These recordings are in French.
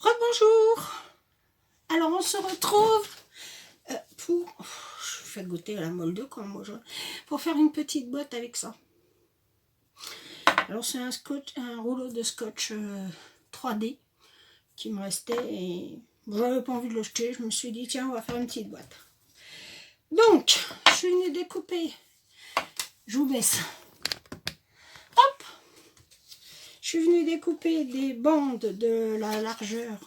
Rebonjour. Alors on se retrouve pour... Je fais goûter à la molde quand moi pour faire une petite boîte avec ça. Alors c'est un rouleau de scotch 3D qui me restait et j'avais pas envie de le jeter. Je me suis dit tiens, on va faire une petite boîte. Donc je suis venue découper. Je vous baisse. Hop. Je suis venue découper des bandes de la largeur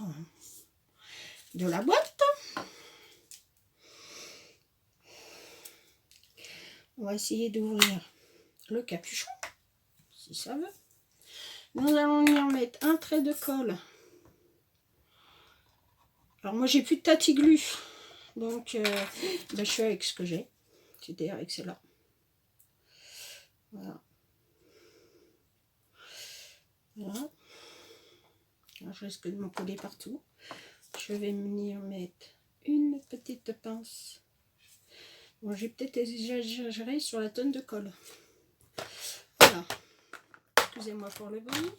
de la boîte. On va essayer d'ouvrir le capuchon, si ça veut. Nous allons y en mettre un trait de colle. Alors moi j'ai plus de tatiglu, donc je fais avec ce que j'ai, c'est-à-dire avec celle-là. Voilà. Voilà. Alors, je risque de m'en coller partout. Je vais venir mettre une petite pince. Bon, j'ai peut-être exagéré sur la tonne de colle. Voilà. Excusez-moi pour le bruit.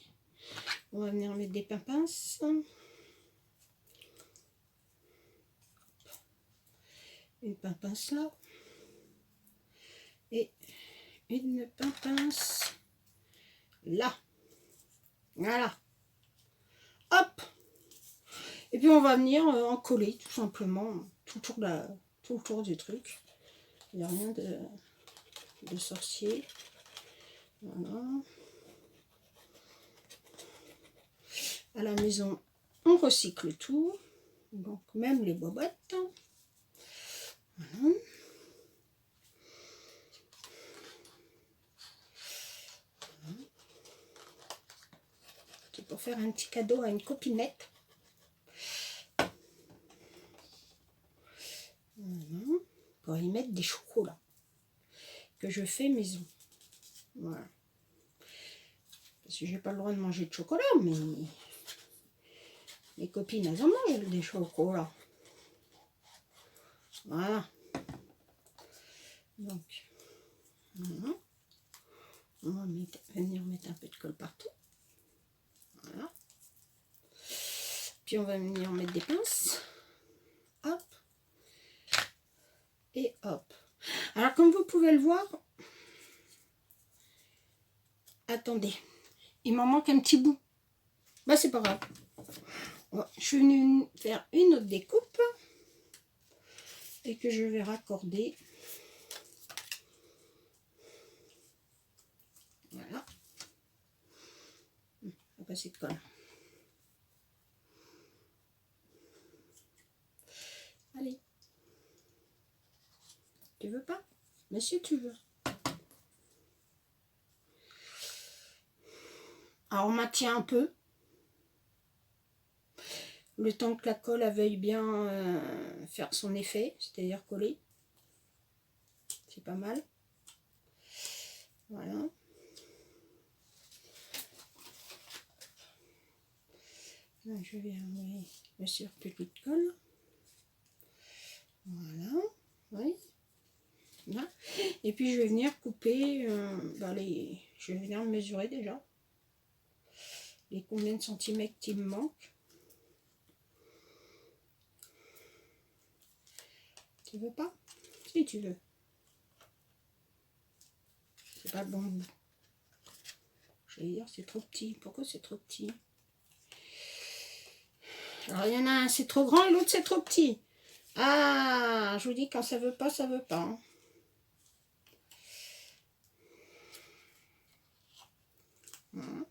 On va venir mettre des pinces. Une pince là. Et une pince là. Voilà. Hop. Et puis on va venir en coller tout simplement tout le tour du truc. Il n'y a rien de sorcier. Voilà. À la maison, on recycle tout. Donc même les bobettes. Voilà. C'est pour faire un petit cadeau à une copinette. Voilà. Pour y mettre des chocolats que je fais maison. Voilà. Parce que j'ai pas le droit de manger de chocolat, mais les copines elles en mangent des chocolats. Voilà. Donc, voilà. On va venir mettre un peu de colle partout. Voilà. Puis on va venir mettre des pinces. Hop. Et hop. Alors comme vous pouvez le voir, attendez, il m'en manque un petit bout. Bah c'est pas grave. Je suis venue faire une autre découpe et que je vais raccorder. Voilà. On va passer de colle. Allez. Tu veux pas? Mais si tu veux. Alors on maintient un peu. Le temps que la colle elle veuille bien faire son effet, c'est-à-dire coller. C'est pas mal. Voilà. Là, je vais enlever le surplus de colle. Voilà. Oui. Là. Et puis je vais venir couper je vais venir mesurer déjà les combien de centimètres il me manque. Tu veux pas? Si tu veux. C'est pas le bon bout. Je vais dire c'est trop petit. Pourquoi c'est trop petit? Alors il y en a un c'est trop grand et l'autre c'est trop petit. Ah, je vous dis quand ça veut pas, ça veut pas. Hein. Voilà.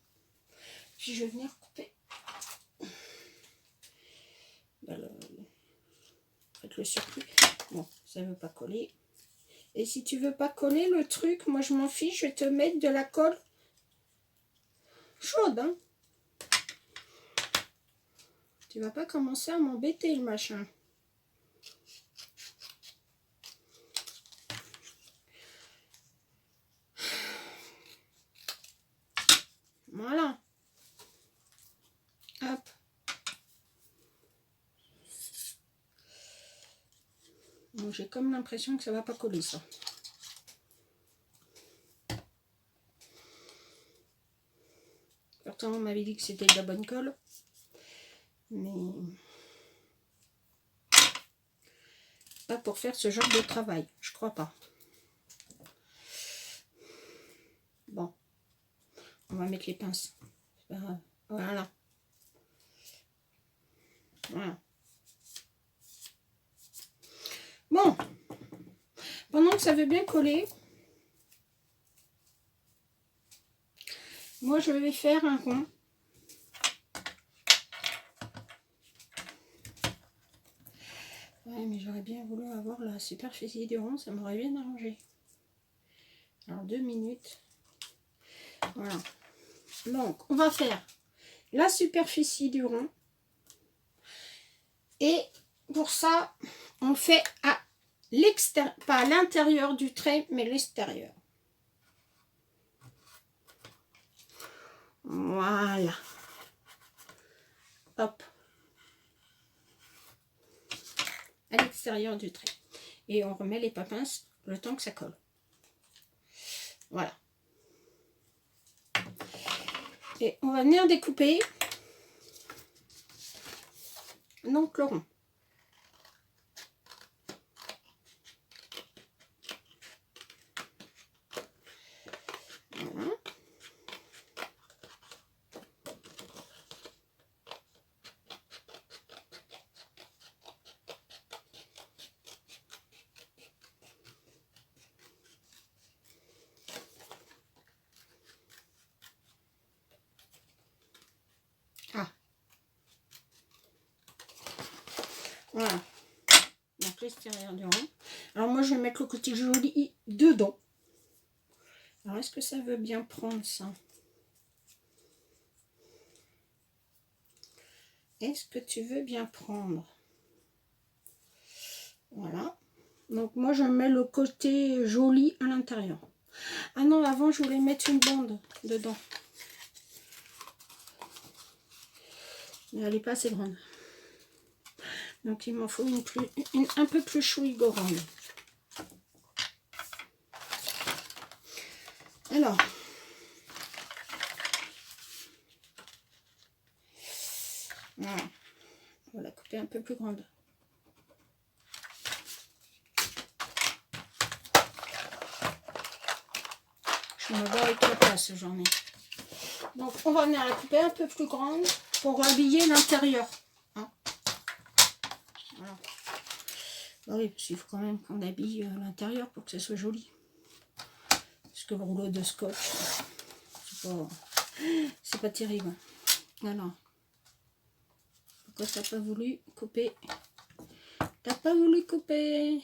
Puis je vais venir couper. Le surplus. Bon, ça veut pas coller. Et si tu veux pas coller le truc, moi je m'en fiche, je vais te mettre de la colle chaude. Hein. Tu vas pas commencer à m'embêter le machin. Voilà. Hop. Bon, j'ai comme l'impression que ça va pas coller ça. Pourtant on m'avait dit que c'était de la bonne colle. Mais pas pour faire ce genre de travail, je crois pas. Bon, on va mettre les pinces. Voilà. Voilà. Bon, pendant que ça veut bien coller, moi je vais faire un rond. Ouais, mais j'aurais bien voulu avoir la superficie du rond, ça m'aurait bien arrangé. Alors 2 minutes. Voilà. Donc, on va faire la superficie du rond. Et pour ça, on le fait à l'extérieur, pas à l'intérieur du trait, mais l'extérieur. Voilà. Hop. À l'extérieur du trait. Et on remet les papins le temps que ça colle. Voilà. Et on va venir découper donc le rond. Voilà. Ah. Voilà. Donc l'extérieur du rond. Alors moi je vais mettre le côté joli dedans. Alors est-ce que ça veut bien prendre ça? Est-ce que tu veux bien prendre? Voilà. Donc moi je mets le côté joli à l'intérieur. Ah non, avant je voulais mettre une bande dedans. Mais elle n'est pas assez grande. Donc il m'en faut une un peu plus chouille grande. Alors. Voilà. On va la couper un peu plus grande. Je me bats avec la place aujourd'hui. Donc on va venir la couper un peu plus grande pour habiller l'intérieur. Hein, voilà. Bah oui, parce qu'il faut quand même qu'on habille l'intérieur pour que ça soit joli. Parce que le rouleau de scotch, c'est pas terrible. Alors, pourquoi t'as pas voulu couper? T'as pas voulu couper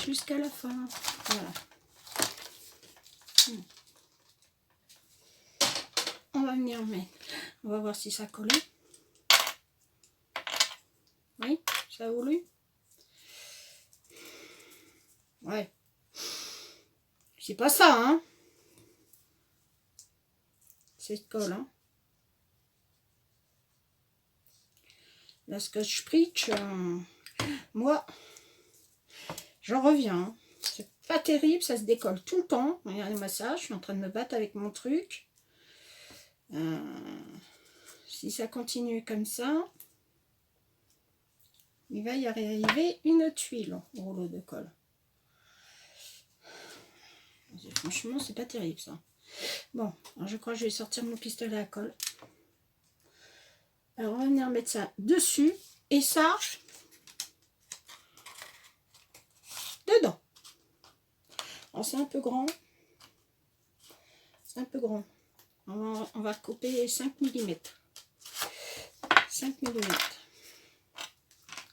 jusqu'à la fin. Voilà. On va venir mettre. On va voir si ça colle. Oui, ça a voulu. Ouais. C'est pas ça, hein. C'est colle, hein. La Scotch Pritch, moi, j'en reviens. Hein. C'est pas terrible, ça se décolle tout le temps. Regardez-moi ça, je suis en train de me battre avec mon truc. Si ça continue comme ça, il va y arriver une tuile au rouleau de colle. Franchement, c'est pas terrible ça. Bon, alors je crois que je vais sortir mon pistolet à colle. Alors, on va venir mettre ça dessus et ça dedans. Alors, c'est un peu grand. C'est un peu grand. On va couper 5 mm. 5 mm.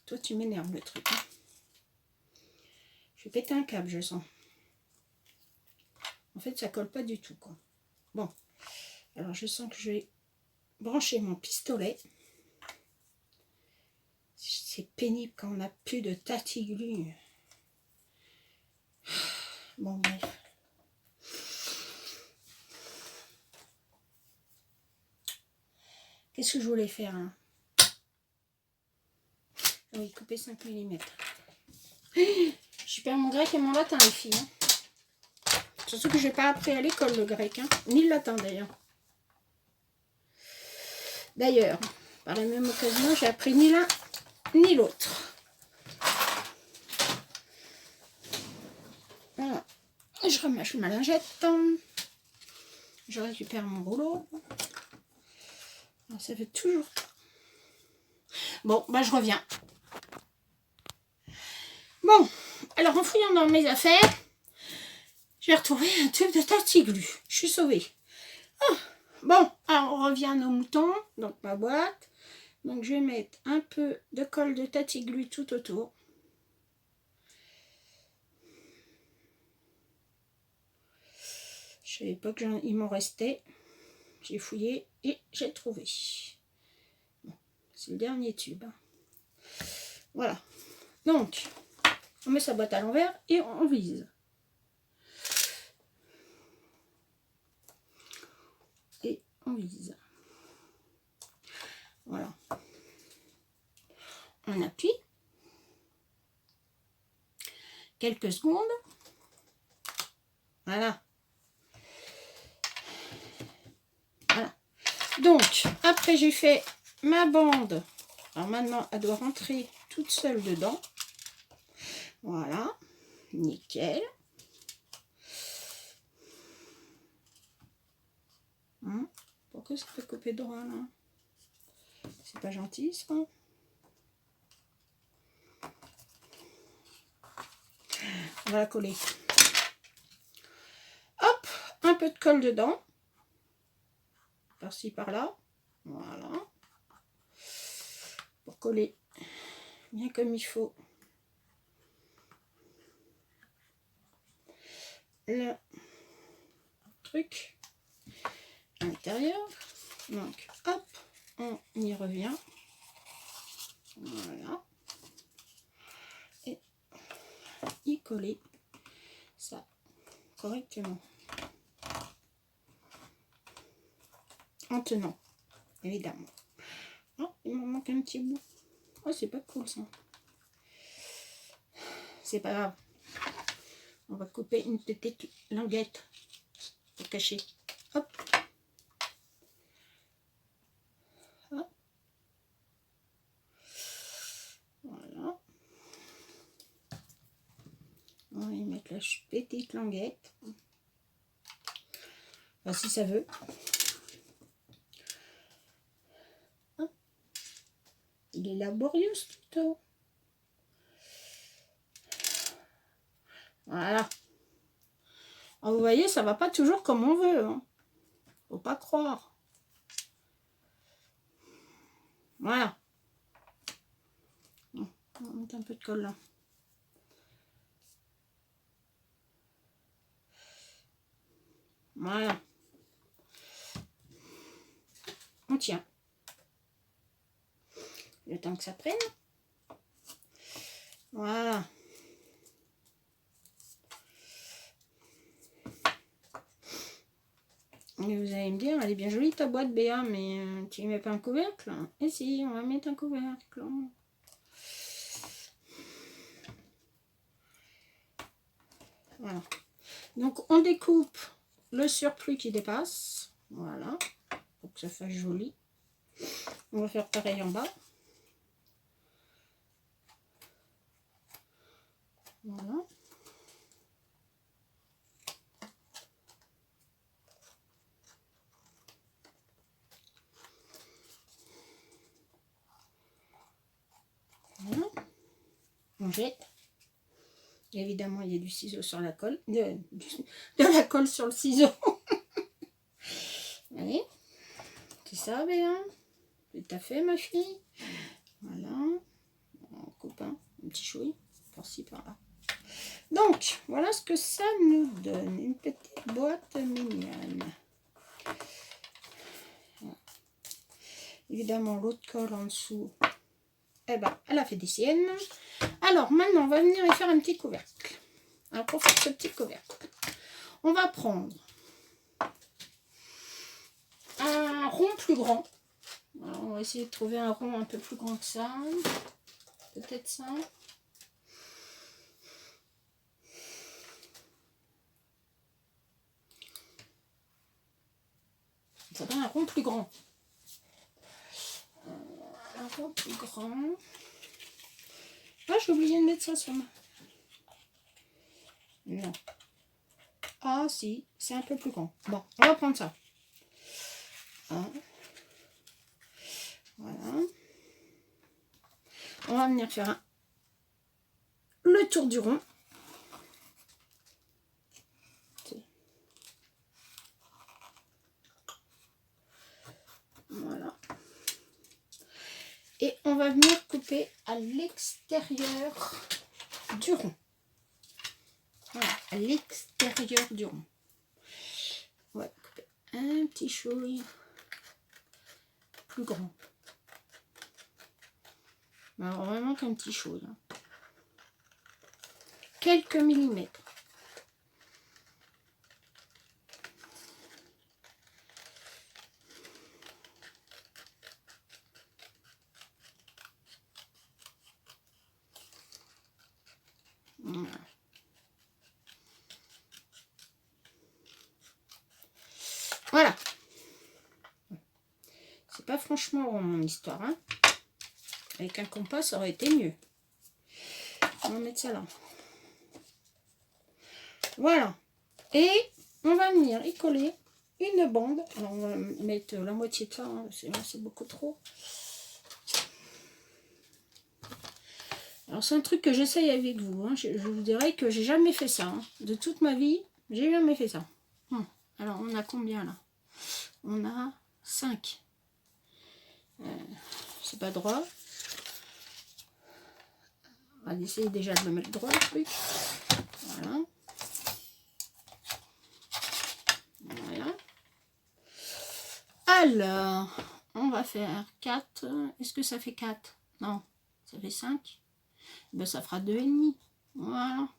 Toi, tu m'énerves le truc. Hein. Je vais péter un câble, je sens. En fait, ça colle pas du tout, quoi. Bon. Alors, je sens que je vais brancher mon pistolet. C'est pénible quand on n'a plus de tatiglu. Bon, bref. Qu'est-ce que je voulais faire hein? Ah oui, couper 5 mm. Je perds mon grec et mon latin, les filles. Hein. Surtout que je n'ai pas appris à l'école le grec, hein. Ni le latin d'ailleurs. D'ailleurs, Par la même occasion, j'ai appris ni l'un ni l'autre. Voilà. Je remâche ma lingette. Je récupère mon rouleau. Ça fait toujours pas. Bon, bah je reviens. Bon, alors en fouillant dans mes affaires, j'ai retrouvé un tube de Tatiglu. Je suis sauvée. Oh, bon, alors on revient à nos moutons, donc ma boîte. Donc je vais mettre un peu de colle de Tatiglu tout autour. Je savais pas qu'il m'en restait. J'ai fouillé et j'ai trouvé. Bon, c'est le dernier tube. Voilà. Donc, on met sa boîte à l'envers et on vise. Et on vise. Voilà. On appuie. Quelques secondes. Voilà. Voilà. Donc, après j'ai fait ma bande. Alors maintenant, elle doit rentrer toute seule dedans. Voilà. Nickel. Pourquoi ça fait couper droit là? C'est pas gentil ça. On va la coller. Hop, un peu de colle dedans. Par-ci, par-là. Voilà. Pour coller bien comme il faut. Le truc à l'intérieur. Donc, hop, on y revient. Voilà. Et y coller ça correctement. En tenant, évidemment. Oh, il m'en manque un petit bout. Oh, c'est pas cool ça. C'est pas grave. On va couper une petite languette pour cacher. Hop. Hop. Voilà. On va y mettre la petite languette. Enfin, si ça veut. Hop. Il est laborieux ce tuto. Voilà. Alors, vous voyez, ça va pas toujours comme on veut. Hein. Faut pas croire. Voilà. On va mettre un peu de colle là. Voilà. On tient. Le temps que ça prenne. Voilà. Et vous allez me dire, elle est bien jolie ta boîte Béa, mais tu ne mets pas un couvercle? Et si, on va mettre un couvercle. Voilà. Donc on découpe le surplus qui dépasse. Voilà. Pour que ça fasse joli. On va faire pareil en bas. Voilà. Voilà. On jette. Évidemment, il y a du ciseau sur la colle. De la colle sur le ciseau. Allez. C'est ça, Béa. Tout à fait, ma fille. Voilà. On coupe un petit chouille. Par-ci, par-là. Donc, voilà ce que ça nous donne. Une petite boîte mignonne. Voilà. Évidemment, l'autre colle en dessous, eh ben, elle a fait des siennes. Alors, maintenant, on va venir y faire un petit couvercle. Alors, pour faire ce petit couvercle, on va prendre un rond plus grand. Alors, on va essayer de trouver un rond un peu plus grand que ça. Peut-être ça. Ça donne un rond plus grand. un rond plus grand. Ah, j'ai oublié de mettre ça sur ma... Non. Ah, si, c'est un peu plus grand. Bon, on va prendre ça. Hein. Voilà. On va venir faire le tour du rond. Voilà. Et on va venir couper à l'extérieur du rond. Voilà, à l'extérieur du rond. On va couper un petit chouille plus grand. Alors vraiment qu'un petit chouille. Hein. Quelques millimètres. Voilà. C'est pas franchement rond mon histoire. Hein. Avec un compas, ça aurait été mieux. On va mettre ça là. Voilà. Et on va venir y coller une bande. Alors on va mettre la moitié de ça. Hein, c'est beaucoup trop. Alors c'est un truc que j'essaye avec vous. Hein. Je vous dirais que j'ai jamais fait ça. Hein. De toute ma vie, j'ai jamais fait ça. Alors on a combien là? On a 5. C'est pas droit. On va essayer déjà de le mettre droit le truc. Voilà. Voilà. Alors, on va faire 4. Est-ce que ça fait 4? Non, ça fait 5. Ben, ça fera 2,5. Voilà.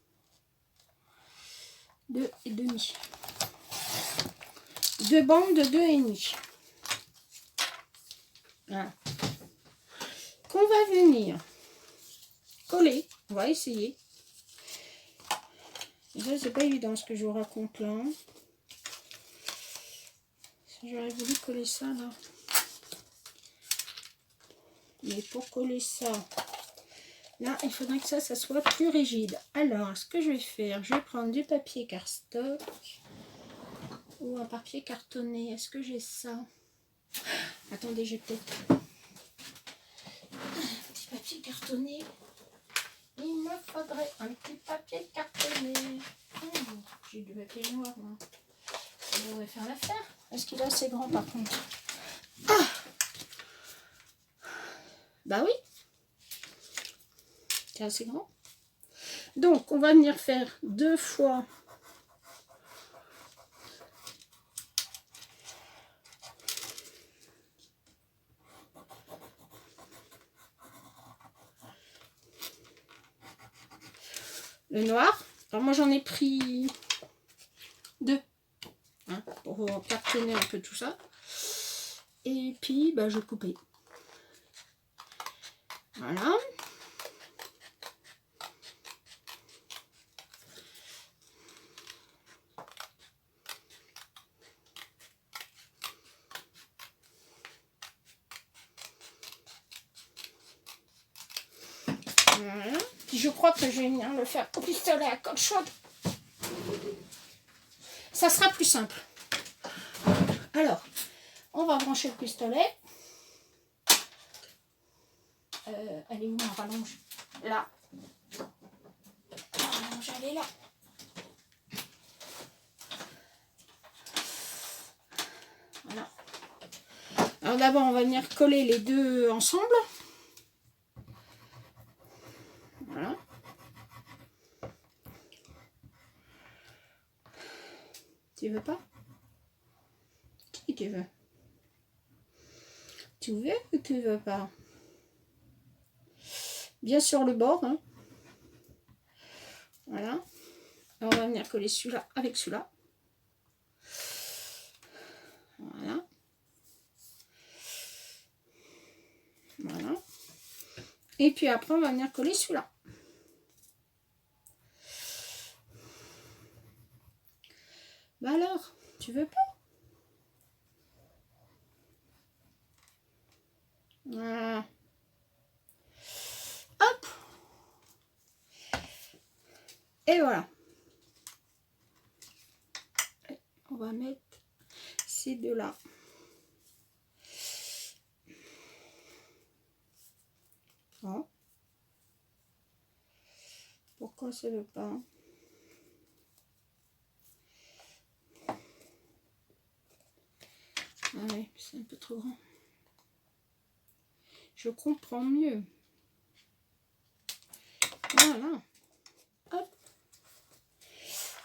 2,5. 2 bandes de 2,5. Voilà. Qu'on va venir coller. On va essayer. Ça, c'est pas évident ce que je vous raconte là. J'aurais voulu coller ça là. Mais pour coller ça, là, il faudrait que ça soit plus rigide. Alors, ce que je vais faire, je vais prendre du papier cardstock ou un papier cartonné. Est-ce que j'ai ça? Attendez, j'ai peut-être un petit papier cartonné. Il me faudrait un petit papier cartonné. J'ai du papier noir, moi. Ça devrait faire l'affaire. Est-ce qu'il est assez grand par contre? Ah, bah oui. C'est assez grand. Donc, on va venir faire 2 fois le noir. Alors moi j'en ai pris 2 hein, pour cartonner un peu tout ça. Et puis bah, je coupais. Voilà. Voilà. Puis je crois que je vais venir le faire au pistolet à colle chaude. Ça sera plus simple. Alors, on va brancher le pistolet. Elle est où ma rallonge? Là. La rallonge, elle est là. Voilà. Alors d'abord, on va venir coller les deux ensemble. Voilà. Tu veux pas? Qui tu veux? Tu veux ou tu veux pas? Bien sur le bord. Hein. Voilà. On va venir coller celui-là avec celui-là. Voilà. Voilà. Et puis après, on va venir coller celui-là. Bah alors, tu veux pas? Voilà. Et voilà. On va mettre ces deux-là. Bon. Pourquoi ça ne veut pas? Ah oui, c'est un peu trop grand. Je comprends mieux. Voilà. Hop.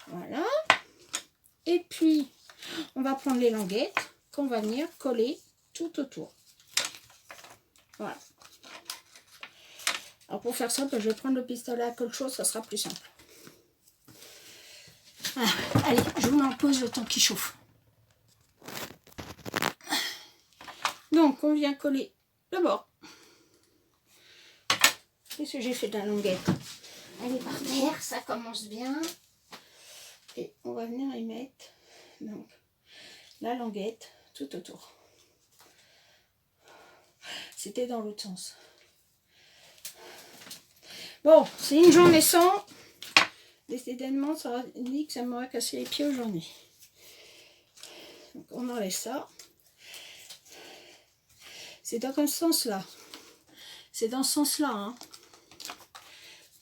Voilà. Et puis, on va prendre les languettes qu'on va venir coller tout autour. Voilà. Alors pour faire ça, je vais prendre le pistolet à colle chaude, ça sera plus simple. Ah, allez, je vous mets en pause le temps qu'il chauffe. Donc, on vient coller le bord. Qu'est-ce que j'ai fait de la languette? Elle est par terre, ça commence bien. Et on va venir y mettre donc, la languette tout autour. C'était dans l'autre sens. Bon, c'est une journée sans. Décidément, ça a dit que ça m'aurait cassé les pieds aujourd'hui. Donc, on enlève ça. C'est dans ce sens-là. C'est dans ce sens-là. Hein.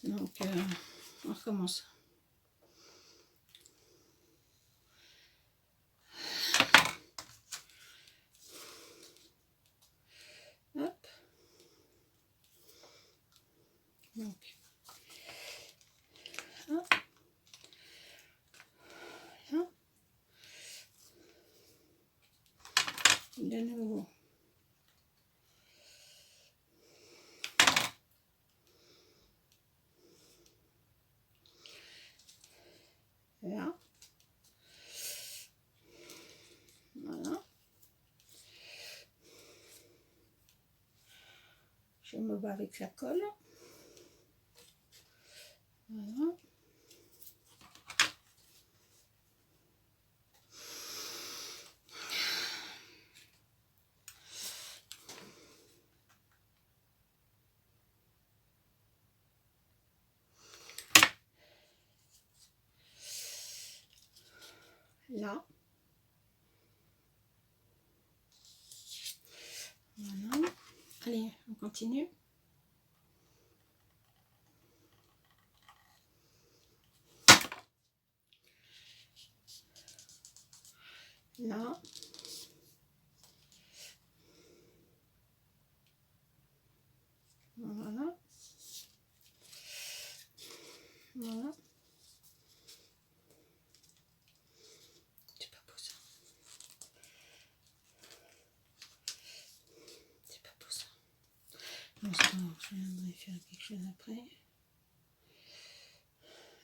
Donc, on recommence. Hop. Donc, hop. Là. De nouveau. Là. Voilà. Je me bats avec la colle. Voilà. Là. Voilà. Allez, on continue. Là. Voilà. Voilà. C'est pas pour ça. C'est pas pour ça. Bon, c'est pas grave, je viendrai faire quelque chose après.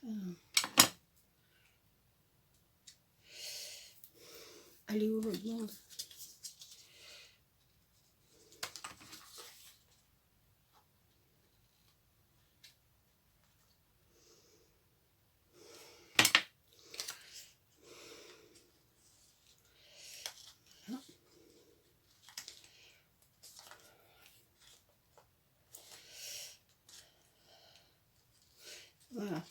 Alors. Allez où l'autre bande? Voilà.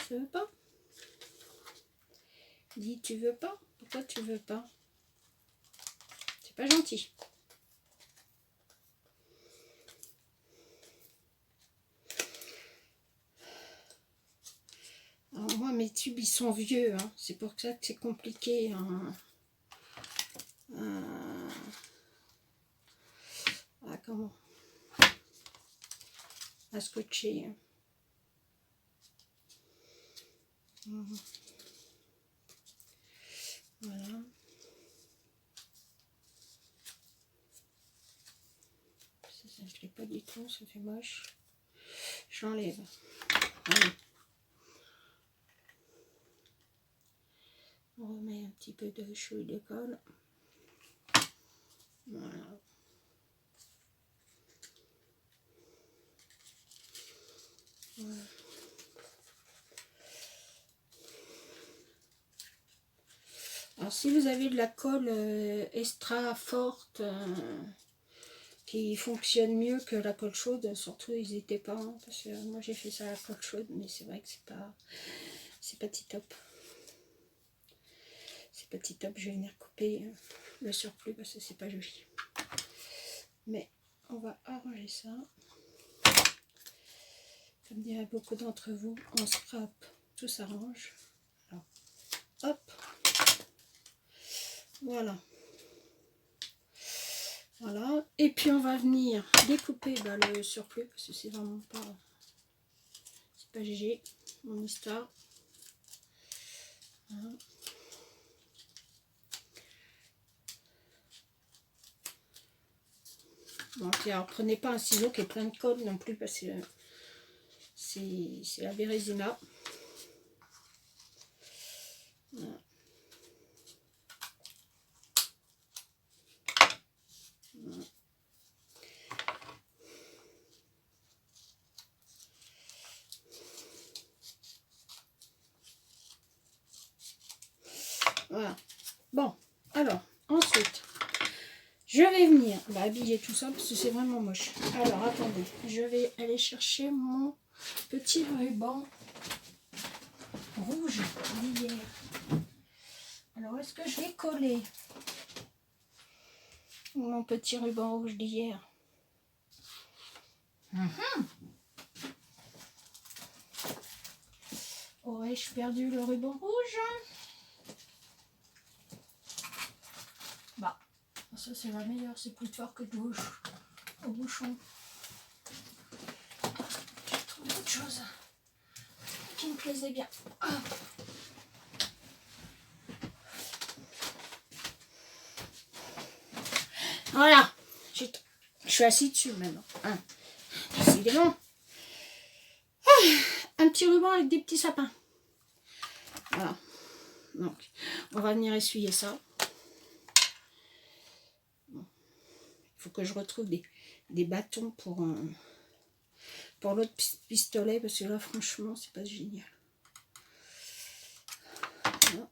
Tu veux pas? Dis, tu veux pas? Pourquoi tu veux pas? C'est pas gentil. Alors moi, mes tubes, ils sont vieux. Hein. C'est pour ça que c'est compliqué. Hein. Comment? À scotcher. Hein. Voilà. Ça ne plaît pas du tout, ça fait moche. J'enlève. Allez. On remet un petit peu de chouille de colle. Voilà. Voilà. Alors si vous avez de la colle extra forte qui fonctionne mieux que la colle chaude, surtout n'hésitez pas, hein, parce que moi j'ai fait ça à la colle chaude, mais c'est vrai que c'est pas tip-top. C'est pas tip-top, je vais venir couper le surplus parce que c'est pas joli. Mais on va arranger ça. Comme diraient beaucoup d'entre vous, en scrap, tout s'arrange. Alors, hop, voilà. Voilà. Et puis on va venir découper le surplus parce que c'est vraiment pas, c'est pas GG, mon histoire. Voilà. Bon, puis alors prenez pas un ciseau qui est plein de colle non plus parce que c'est la bérésina. Voilà. Voilà. Bon, alors, ensuite, je vais venir habiller tout ça parce que c'est vraiment moche. Alors, attendez, je vais aller chercher mon petit ruban rouge d'hier. Alors, est-ce que je l'ai collé? Mon petit ruban rouge d'hier. Aurais-je perdu le ruban rouge? Bah, ça c'est la meilleure, c'est plus fort que de bouche au bouchon. J'ai trouvé autre chose qui me plaisait bien. Hop. Voilà, je suis assis dessus maintenant. Hein. Décidément. Un petit ruban avec des petits sapins. Voilà. Donc, on va venir essuyer ça. Bon. Il faut que je retrouve des bâtons pour l'autre pistolet parce que là, franchement, c'est pas génial. Voilà.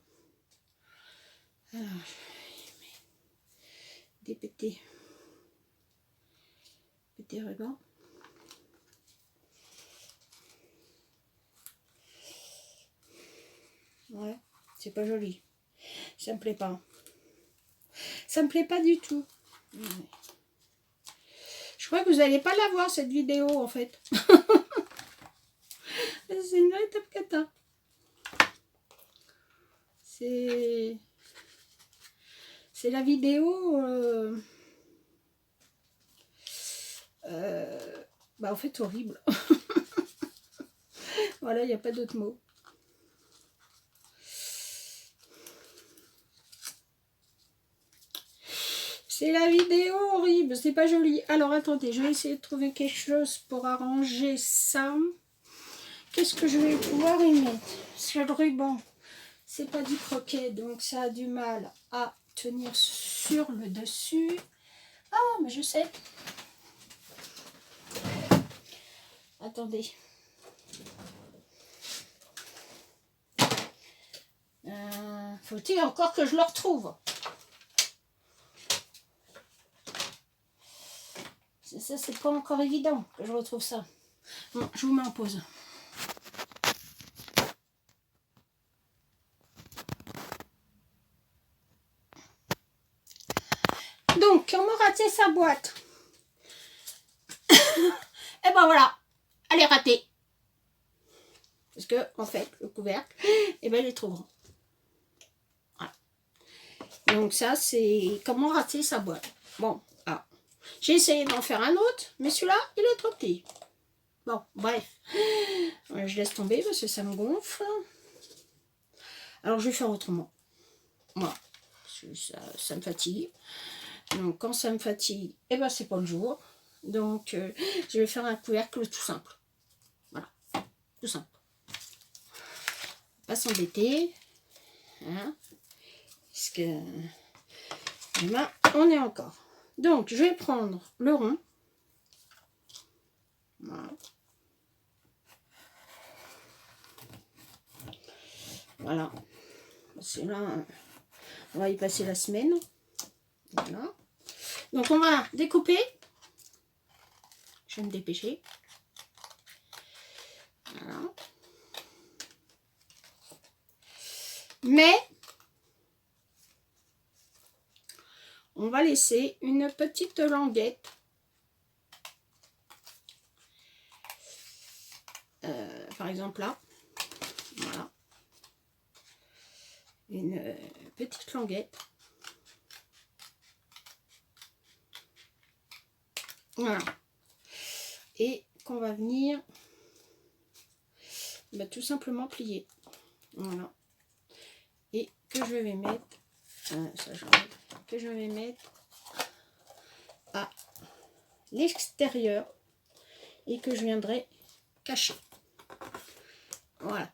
Alors, des petits rubans. Ouais, c'est pas joli. Ça me plaît pas. Ça me plaît pas du tout. Ouais. Je crois que vous n'allez pas la voir cette vidéo en fait. C'est une véritable cata. C'est la vidéo en fait horrible. Voilà, il n'y a pas d'autre mot. C'est la vidéo horrible, c'est pas joli. Alors attendez, je vais essayer de trouver quelque chose pour arranger ça. Qu'est-ce que je vais pouvoir y mettre? Sur le ruban, c'est pas du croquet, donc ça a du mal à tenir sur le dessus. Ah, mais je sais. Attendez. Faut-il encore que je le retrouve? Ça, c'est pas encore évident que je retrouve ça. Bon, je vous mets en pause. Donc, on m'a raté sa boîte. Et ben voilà, elle est ratée. Parce que, en fait, le couvercle, et ben, il est trop grand. Voilà. Donc ça, c'est comment rater sa boîte. Bon, ah. J'ai essayé d'en faire un autre, mais celui-là, il est trop petit. Bon, bref. Je laisse tomber parce que ça me gonfle. Alors, je vais faire autrement. Voilà. Ça me fatigue. Donc, quand ça me fatigue, et ben, c'est pas le jour. Donc, je vais faire un couvercle tout simple. Voilà. Tout simple. Pas s'embêter. Hein, parce que demain, on est encore. Donc, je vais prendre le rond. Voilà. Voilà. C'est là. On va y passer la semaine. Voilà. Donc on va découper. Je vais me dépêcher. Voilà. Mais on va laisser une petite languette. Par exemple là. Voilà. Une petite languette. Voilà. Et qu'on va venir tout simplement plier. Voilà. Et que je vais mettre, que je vais mettre à l'extérieur et que je viendrai cacher. Voilà.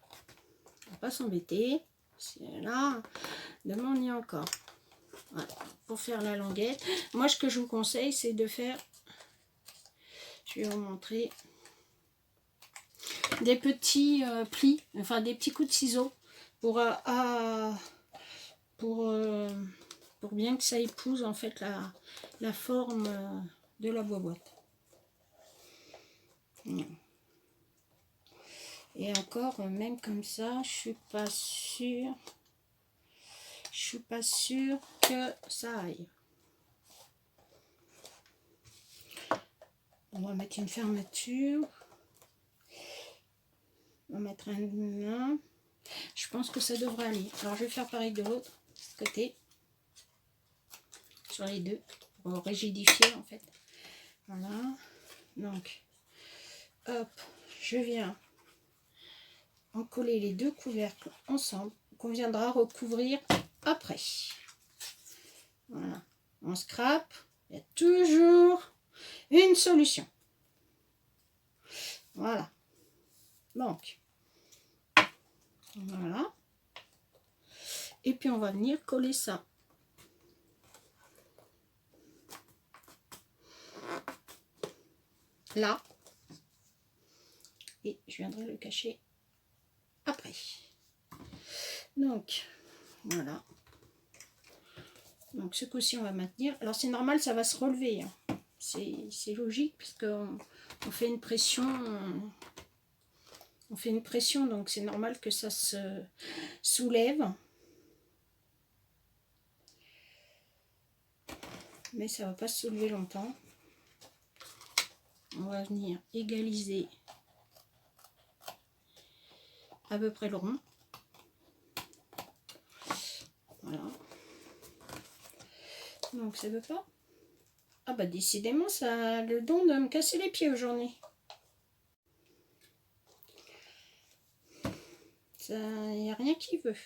On va pas s'embêter. C'est là. Demain, on y est encore. Voilà. Pour faire la languette. Moi, ce que je vous conseille, c'est de faire... Je vais vous montrer des petits plis, enfin des petits coups de ciseaux pour bien que ça épouse en fait la forme de la boîte. Et encore, même comme ça, je suis pas sûre que ça aille. On va mettre une fermeture. On va mettre un là. Je pense que ça devrait aller. Alors je vais faire pareil de l'autre côté. Sur les deux. Pour rigidifier en fait. Voilà. Donc, hop, je viens en coller les deux couvercles ensemble. Qu'on viendra recouvrir après. Voilà. On scrape. Il y a toujours une solution. Voilà. Donc, voilà. Et puis on va venir coller ça. Là. Et je viendrai le cacher après. Donc, voilà. Donc ce coup-ci, on va maintenir. Alors c'est normal, ça va se relever. Hein. C'est logique, puisqu'on fait une pression. On fait une pression, donc c'est normal que ça se soulève. Mais ça ne va pas se soulever longtemps. On va venir égaliser à peu près le rond. Voilà. Donc ça veut pas. Ah bah décidément, ça a le don de me casser les pieds aujourd'hui. Ça, il n'y a rien qui veut.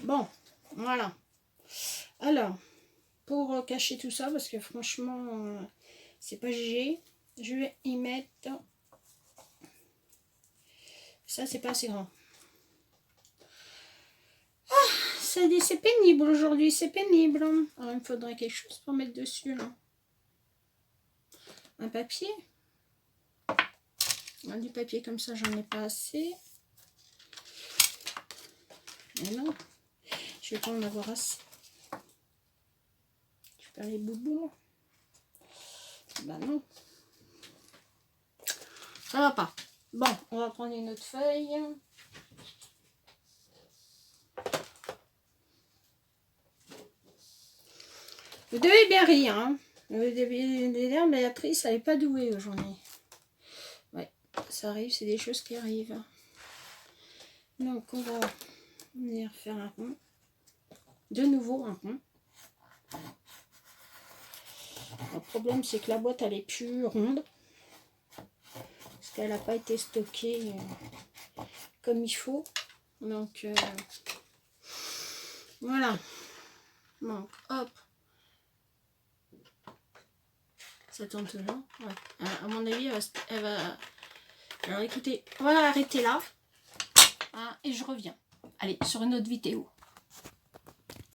Bon, voilà. Alors, pour cacher tout ça, parce que franchement, c'est pas GG, je vais y mettre... Ça, c'est pas assez grand. Ah, c'est pénible aujourd'hui, c'est pénible. Alors, il me faudrait quelque chose pour mettre dessus, là. Un papier. Du papier comme ça, j'en ai pas assez. Mais non, je vais pas en avoir assez. Je perds les boubous. Bah non. Ça va pas. Bon, on va prendre une autre feuille. Vous devez bien rire, hein. Vous devez dire, mais Béatrice, elle n'est pas douée aujourd'hui. Ouais, ça arrive, c'est des choses qui arrivent. Donc, on va venir faire un rond. De nouveau, un rond. Le problème, c'est que la boîte, elle est plus ronde. Parce qu'elle n'a pas été stockée comme il faut. Donc, voilà. Donc, hop. Ça tourne toujours. Ouais. À mon avis, elle va... Alors, écoutez, on va arrêter là. Hein, et je reviens. Allez, sur une autre vidéo.